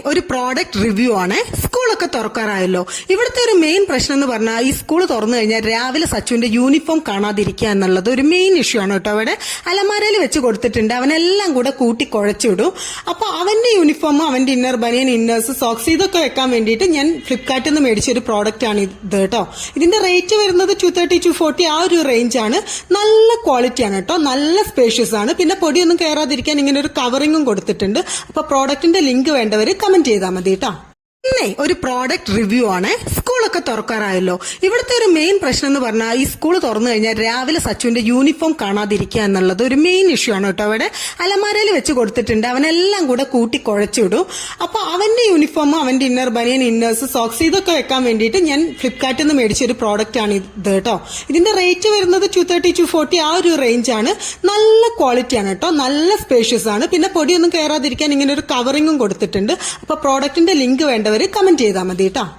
ഒരു product review ആണ്. സ്കൂളൊക്കെ തുറക്കാറായല്ലോ. ഇവിടുത്തെ ഒരു മെയിൻ പ്രശ്നം എന്ന് പറഞ്ഞാൽ ഈ സ്കൂൾ തുറന്നു കഴിഞ്ഞാൽ രാവിലെ സച്ചുവിന്റെ യൂണിഫോം കാണാതിരിക്കുക എന്നുള്ളത് ഒരു മെയിൻ ഇഷ്യൂ ആണ് കേട്ടോ. അവിടെ അലമാരയിൽ വെച്ച് കൊടുത്തിട്ടുണ്ട്. അവനെല്ലാം കൂടെ കൂട്ടി കുഴച്ചിടും. അപ്പൊ അവന്റെ യൂണിഫോം, അവന്റെ ഇന്നർ ബനിയൻ, ഇന്നേഴ്സ്, സോക്സ് ഇതൊക്കെ വെക്കാൻ വേണ്ടിയിട്ട് ഞാൻ ഫ്ലിപ്കാർട്ടിൽ നിന്ന് മേടിച്ച ഒരു പ്രോഡക്റ്റ് ആണ് ഇത് കേട്ടോ. ഇതിന്റെ റേറ്റ് വരുന്നത് 230 to 240 ആ ഒരു റേഞ്ച് ആണ്. നല്ല ക്വാളിറ്റി ആണ് കേട്ടോ. നല്ല സ്പേഷ്യസ് ആണ്. പിന്നെ പൊടിയൊന്നും കയറാതിരിക്കാൻ ഇങ്ങനെ ഒരു കവറിങ്ങും കൊടുത്തിട്ടുണ്ട്. അപ്പൊ പ്രോഡക്റ്റിന്റെ ലിങ്ക് വേണ്ടവര് കമന്റ് ചെയ്താൽ മതി കേട്ടോ. ഒരു പ്രോഡക്റ്റ് റിവ്യൂ ആണ്. സ്കൂളൊക്കെ തുറക്കാറായല്ലോ. ഇവിടുത്തെ ഒരു മെയിൻ പ്രശ്നം എന്ന് പറഞ്ഞാൽ ഈ സ്കൂൾ തുറന്നു കഴിഞ്ഞാൽ രാവിലെ സച്ചുവിന്റെ യൂണിഫോം കാണാതിരിക്കുക എന്നുള്ളത് ഒരു മെയിൻ ഇഷ്യൂ ആണ് കേട്ടോ. അവിടെ അലമാരയിൽ വെച്ച് കൊടുത്തിട്ടുണ്ട്. അവനെല്ലാം കൂടെ കൂട്ടി കുഴച്ചിടും. അപ്പൊ അവന്റെ യൂണിഫോം, അവന്റെ ഇന്നർ ബനിയൻ, ഇന്നേഴ്സ്, സോക്സ് ഇതൊക്കെ വെക്കാൻ വേണ്ടിയിട്ട് ഞാൻ ഫ്ലിപ്കാർട്ടിൽ നിന്ന് മേടിച്ച ഒരു പ്രോഡക്റ്റ് ആണ് ഇത് കേട്ടോ. ഇതിന്റെ റേറ്റ് വരുന്നത് 230 to 240 ആ ഒരു റേഞ്ച് ആണ്. നല്ല ക്വാളിറ്റി ആണ് കേട്ടോ. നല്ല സ്പേഷ്യസ് ആണ്. പിന്നെ പൊടിയൊന്നും കയറാതിരിക്കാൻ ഇങ്ങനെ ഒരു കവറിങ്ങും കൊടുത്തിട്ടുണ്ട്. അപ്പൊ പ്രോഡക്റ്റിന്റെ ലിങ്ക് വേണ്ടവര് കമന്റ് ചെയ്താൽ മതി കേട്ടോ.